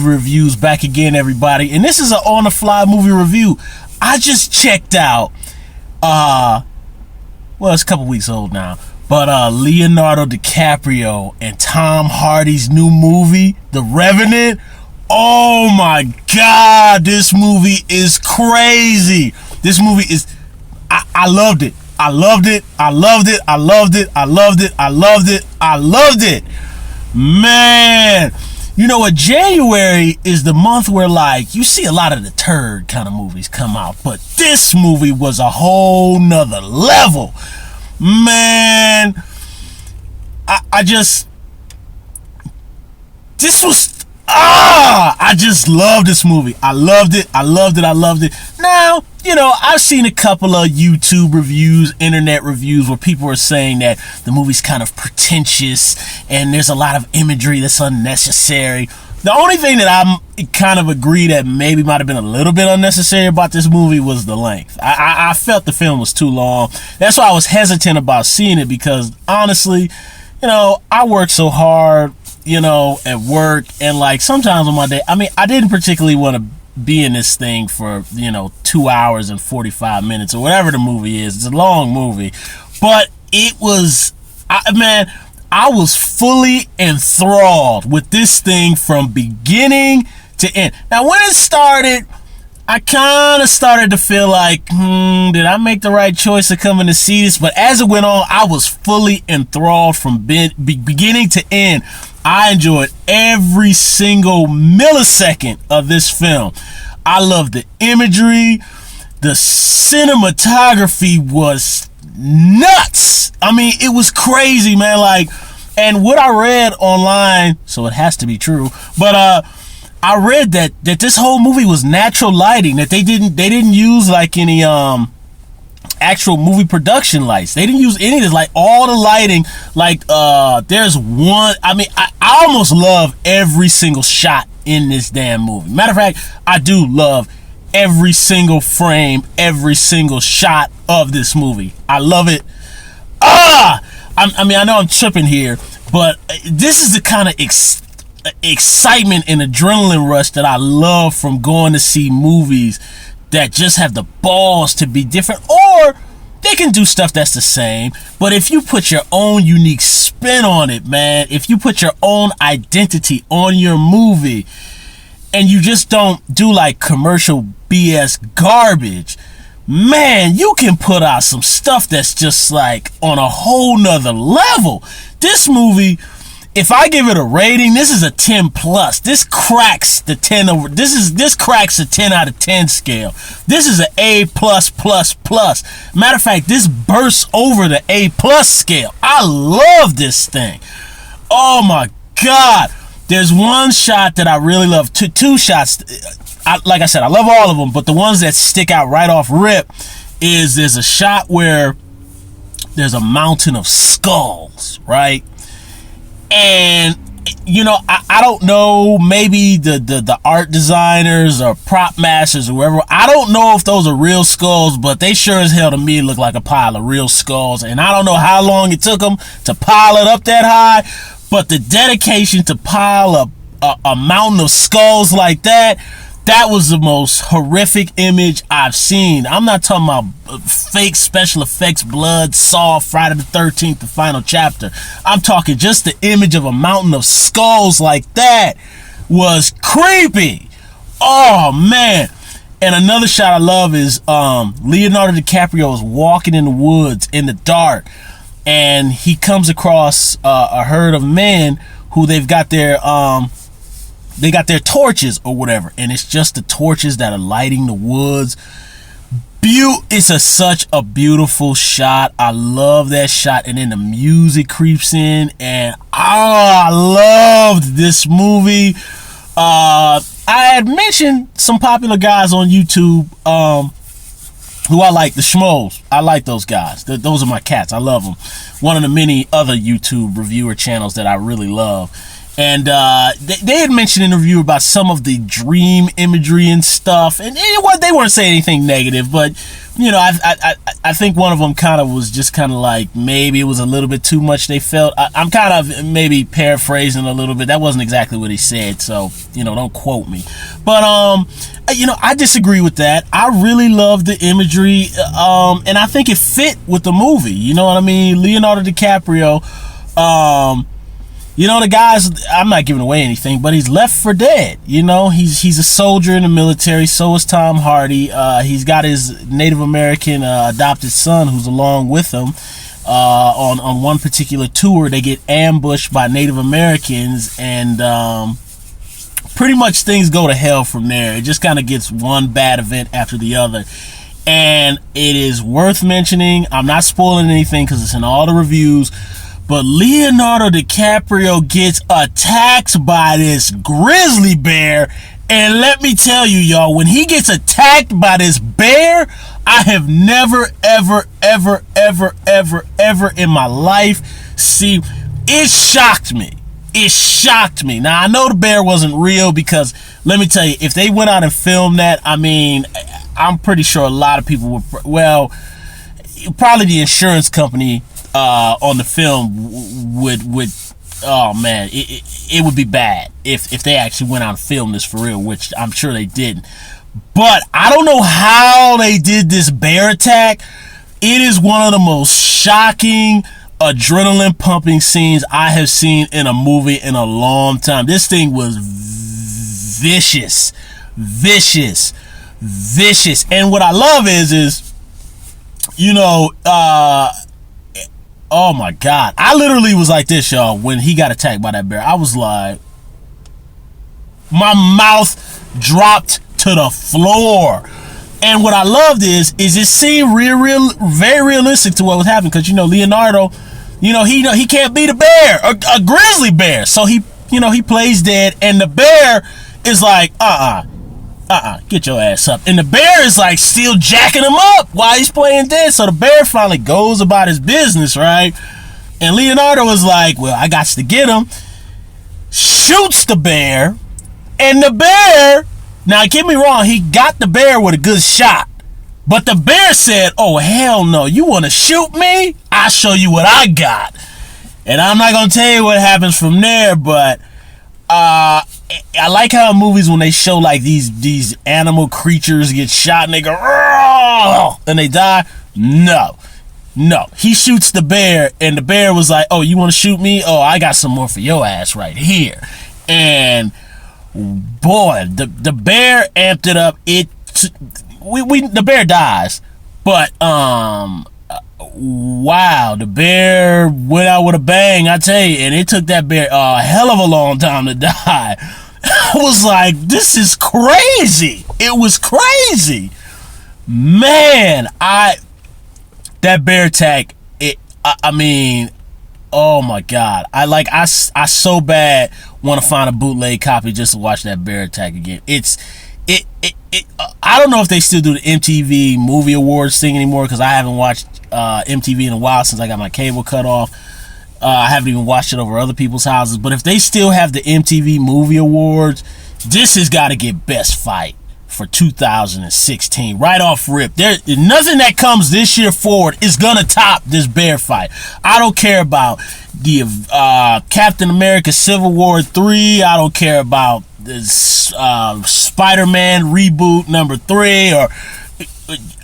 Reviews back again, everybody, and this is an on-the-fly movie review. I just checked out it's a couple weeks old now, but Leonardo DiCaprio and Tom Hardy's new movie, The Revenant. Oh my god, this movie is crazy. This movie is I loved it. I loved it. I loved it. I loved it. I loved it. I loved it. I loved it. Man, you know what? January is the month where, like, you see a lot of the turd kind of movies come out, but this movie was a whole nother level. Man, I just love this movie. I loved it. I loved it. I loved it. Now, you know, I've seen a couple of YouTube reviews, internet reviews, where people are saying that the movie's kind of pretentious and there's a lot of imagery that's unnecessary. The only thing that I'm kind of agree that maybe might have been a little bit unnecessary about this movie was the length. I felt the film was too long. That's why I was hesitant about seeing it, because honestly, you know, I work so hard, you know, at work, and like sometimes on my day, I mean, I didn't particularly want to be in this thing for, you know, 2 hours and 45 minutes or whatever the movie is. It's a long movie, but it was, I was fully enthralled with this thing from beginning to end. Now, when it started, I kind of started to feel like, did I make the right choice of coming to see this? But as it went on, I was fully enthralled from beginning to end. I enjoyed every single millisecond of this film. I loved the imagery. The cinematography was nuts. I mean, it was crazy, man. Like, and what I read online, so it has to be true, but I read that this whole movie was natural lighting, that they didn't use like any actual movie production lights. They didn't use any of this, like all the lighting, like there's one, I mean, I almost love every single shot in this damn movie. Matter of fact, I do love every single frame, every single shot of this movie. I love it. I mean, I know I'm tripping here, but this is the kind of excitement and adrenaline rush that I love from going to see movies that just have the balls to be different, or they can do stuff that's the same, but if you put your own unique spin on it, man, if you put your own identity on your movie and you just don't do like commercial BS garbage, man, you can put out some stuff that's just like on a whole nother level. This movie, if I give it a rating, this is a 10 plus. This cracks the 10 over. This cracks a 10 out of 10 scale. This is an A plus plus plus. Matter of fact, this bursts over the A plus scale. I love this thing. Oh my God. There's one shot that I really love. Two shots. Like I said, I love all of them, but the ones that stick out right off rip is there's a shot where there's a mountain of skulls, right? And, you know, I don't know, maybe the art designers or prop masters or whoever, I don't know if those are real skulls, but they sure as hell to me look like a pile of real skulls. And I don't know how long it took them to pile it up that high, but the dedication to pile up a mountain of skulls like that, that was the most horrific image I've seen. I'm not talking about fake special effects, blood, Saw, Friday the 13th, the final chapter. I'm talking just the image of a mountain of skulls like that was creepy. Oh, man. And another shot I love is Leonardo DiCaprio is walking in the woods in the dark, and he comes across a herd of men who they've got their torches or whatever, and it's just the torches that are lighting the woods. It's such a beautiful shot. I love that shot. And then the music creeps in, and I loved this movie. I had mentioned some popular guys on YouTube who I like, the Schmoes. I like those guys. Those are my cats. I love them. One of the many other YouTube reviewer channels that I really love. And they had mentioned in the review about some of the dream imagery and stuff, and they weren't saying anything negative, but you know, I think one of them kind of was just kind of like maybe it was a little bit too much. They felt I'm kind of maybe paraphrasing a little bit. That wasn't exactly what he said, so you know, don't quote me. But you know, I disagree with that. I really love the imagery, and I think it fit with the movie. You know what I mean? Leonardo DiCaprio. You know, the guy's, I'm not giving away anything, but he's left for dead. You know, he's a soldier in the military. So is Tom Hardy. He's got his Native American adopted son who's along with him. On one particular tour, they get ambushed by Native Americans, and pretty much things go to hell from there. It just kind of gets one bad event after the other. And it is worth mentioning, I'm not spoiling anything because it's in all the reviews, but Leonardo DiCaprio gets attacked by this grizzly bear. And let me tell you, y'all, when he gets attacked by this bear, I have never, ever in my life seen. It shocked me. It shocked me. Now, I know the bear wasn't real because, let me tell you, if they went out and filmed that, I mean, I'm pretty sure a lot of people would, well, probably the insurance company on the film would oh man, it would be bad if they actually went out and filmed this for real, which I'm sure they didn't. But I don't know how they did this bear attack. It is one of the most shocking, adrenaline pumping scenes I have seen in a movie in a long time. This thing was vicious. And what I love is you know, oh my God. I literally was like this, y'all, when he got attacked by that bear. I was like, my mouth dropped to the floor. And what I loved is it seemed very realistic to what was happening. Because, you know, Leonardo, you know, he can't beat a bear, a grizzly bear. So he plays dead. And the bear is like, get your ass up. And the bear is like still jacking him up while he's playing dead. So the bear finally goes about his business, right? And Leonardo is like, well, I got to get him. Shoots the bear. And the bear, now get me wrong, he got the bear with a good shot. But the bear said, oh, hell no, you want to shoot me? I'll show you what I got. And I'm not going to tell you what happens from there, but I like how in movies when they show like these animal creatures get shot and they go, "Argh!" and they die. No, he shoots the bear, and the bear was like, oh, you want to shoot me? Oh, I got some more for your ass right here. And boy, the bear amped it up. The bear dies, but wow, the bear went out with a bang, I tell you, and it took that bear a hell of a long time to die. I was like, this is crazy. It was crazy. Man, that bear attack, I mean, oh my God. I so bad want to find a bootleg copy just to watch that bear attack again. I don't know if they still do the MTV Movie Awards thing anymore because I haven't watched MTV in a while since I got my cable cut off. I haven't even watched it over other people's houses. But if they still have the MTV Movie Awards, this has got to get Best Fight for 2016. Right off rip. There's nothing that comes this year forward is going to top this bear fight. I don't care about the Captain America Civil War 3. I don't care about this Spider-Man reboot number 3, or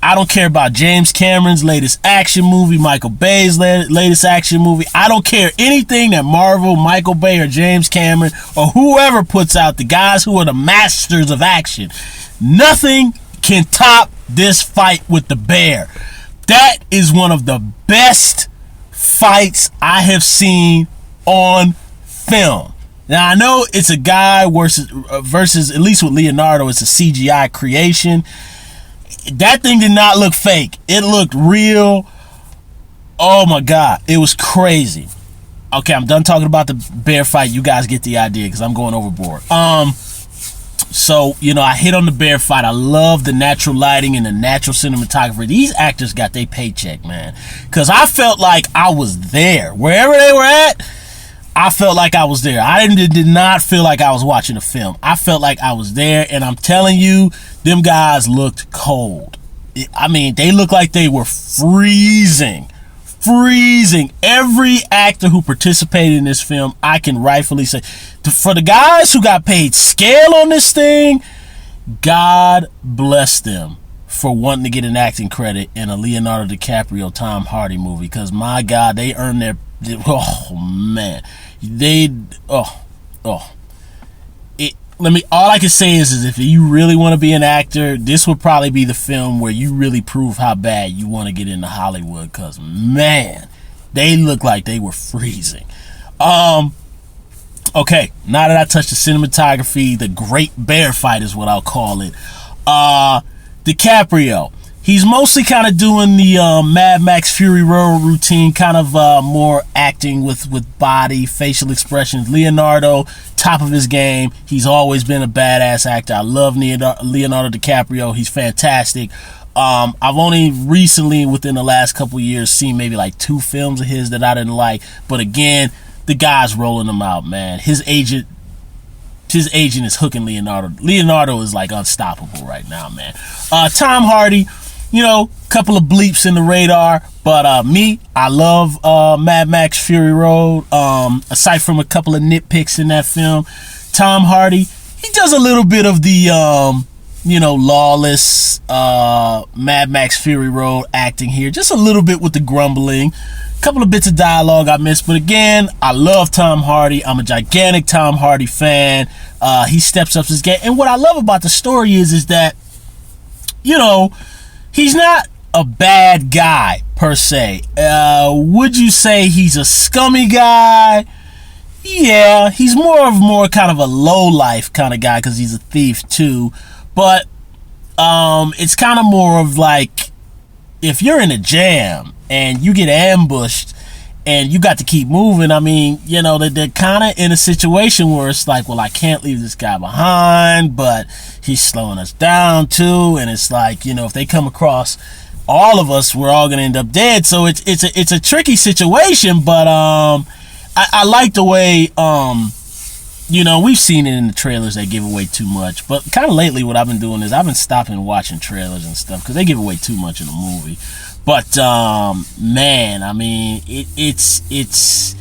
I don't care about James Cameron's latest action movie, Michael Bay's latest action movie. I don't care anything that Marvel, Michael Bay, or James Cameron, or whoever puts out, the guys who are the masters of action. Nothing can top this fight with the bear. That is one of the best fights I have seen on film. Now, I know it's a guy versus, at least with Leonardo, it's a CGI creation. That thing did not look fake. It looked real. Oh my God. It was crazy. Okay, I'm done talking about the bear fight. You guys get the idea because I'm going overboard. So, you know, I hit on the bear fight. I love the natural lighting and the natural cinematography. These actors got their paycheck, man. Because I felt like I was there. Wherever they were at, I felt like I was there. I did not feel like I was watching a film. I felt like I was there, and I'm telling you, them guys looked cold. I mean, they looked like they were freezing. Every actor who participated in this film, I can rightfully say, for the guys who got paid scale on this thing, God bless them for wanting to get an acting credit in a Leonardo DiCaprio, Tom Hardy movie, because my God, they earned their, oh man, all I can say is if you really want to be an actor, this would probably be the film where you really prove how bad you want to get into Hollywood, because man, they look like they were freezing. Okay, now that I touched the cinematography, the great bear fight is what I'll call it. DiCaprio, he's mostly kind of doing the Mad Max Fury Road routine, kind of more acting with body, facial expressions. Leonardo, top of his game. He's always been a badass actor. I love Leonardo DiCaprio. He's fantastic. I've only recently, within the last couple years, seen maybe like 2 films of his that I didn't like. But again, the guy's rolling them out, man. His agent is hooking Leonardo. Leonardo is like unstoppable right now, man. Tom Hardy, you know, couple of bleeps in the radar, but I love Mad Max Fury Road. Aside from a couple of nitpicks in that film, Tom Hardy, he does a little bit of the lawless Mad Max Fury Road acting here, just a little bit with the grumbling. Couple of bits of dialogue I missed, but again, I love Tom Hardy. I'm a gigantic Tom Hardy fan. He steps up his game, and what I love about the story is that, you know, he's not a bad guy per se. Would you say he's a scummy guy? Yeah, he's more kind of a low life kind of guy because he's a thief too. But it's kind of more of like, if you're in a jam and you get ambushed and you got to keep moving, I mean, you know, they're kind of in a situation where it's like, well, I can't leave this guy behind, but he's slowing us down too. And it's like, you know, if they come across all of us, we're all gonna end up dead. So it's a tricky situation, but I like the way you know, we've seen it in the trailers, they give away too much. But kind of lately what I've been doing is I've been stopping watching trailers and stuff because they give away too much in the movie. But man, I mean, it's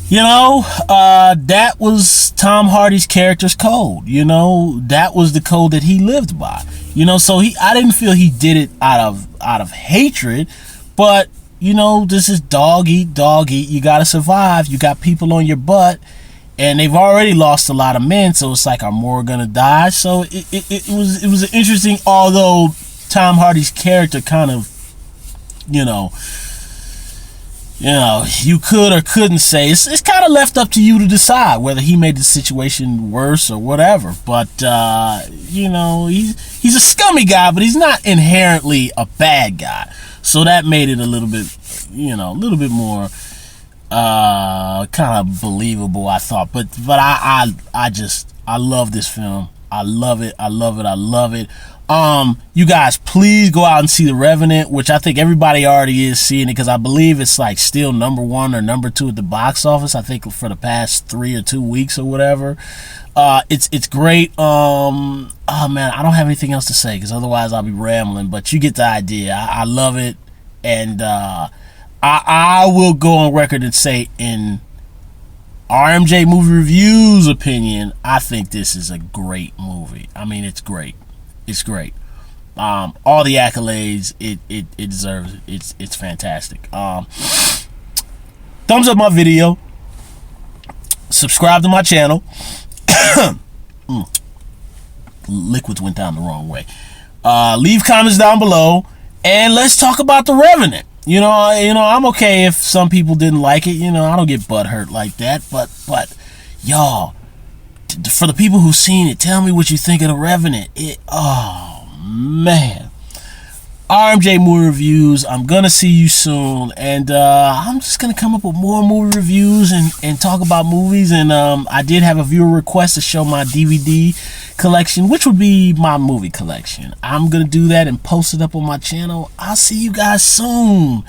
you know, that was Tom Hardy's character's code. You know, that was the code that he lived by. You know, so I didn't feel he did it out of hatred, but you know, this is dog eat dog eat. You gotta survive. You got people on your butt, and they've already lost a lot of men. So it's like, are more gonna die? So it was an interesting, although Tom Hardy's character kind of, you know, you could or couldn't say. It's kind of left up to you to decide whether he made the situation worse or whatever. But you know, he's a scummy guy, but he's not inherently a bad guy. So that made it a little bit, you know, a little bit more kind of believable, I thought. But I love this film. I love it. You guys, please go out and see The Revenant, which I think everybody already is seeing it because I believe it's like still number 1 or number 2 at the box office. I think for the past 3 or 2 weeks or whatever. It's great. Oh man, I don't have anything else to say because otherwise I'll be rambling. But you get the idea. I love it, and I will go on record and say, in RMJ Movie Review's opinion, I think this is a great movie. I mean, it's great. It's great. All the accolades it deserves. It's fantastic. Thumbs up my video. Subscribe to my channel. Liquids went down the wrong way. Leave comments down below, and let's talk about The Revenant. You know, I'm okay if some people didn't like it. You know, I don't get butthurt like that. But y'all, for the people who've seen it, tell me what you think of The Revenant. Oh man, RMJ Movie Reviews. I'm gonna see you soon, and I'm just gonna come up with more movie reviews and talk about movies. And I did have a viewer request to show my DVD collection, which would be my movie collection. I'm gonna do that and post it up on my channel. I'll see you guys soon.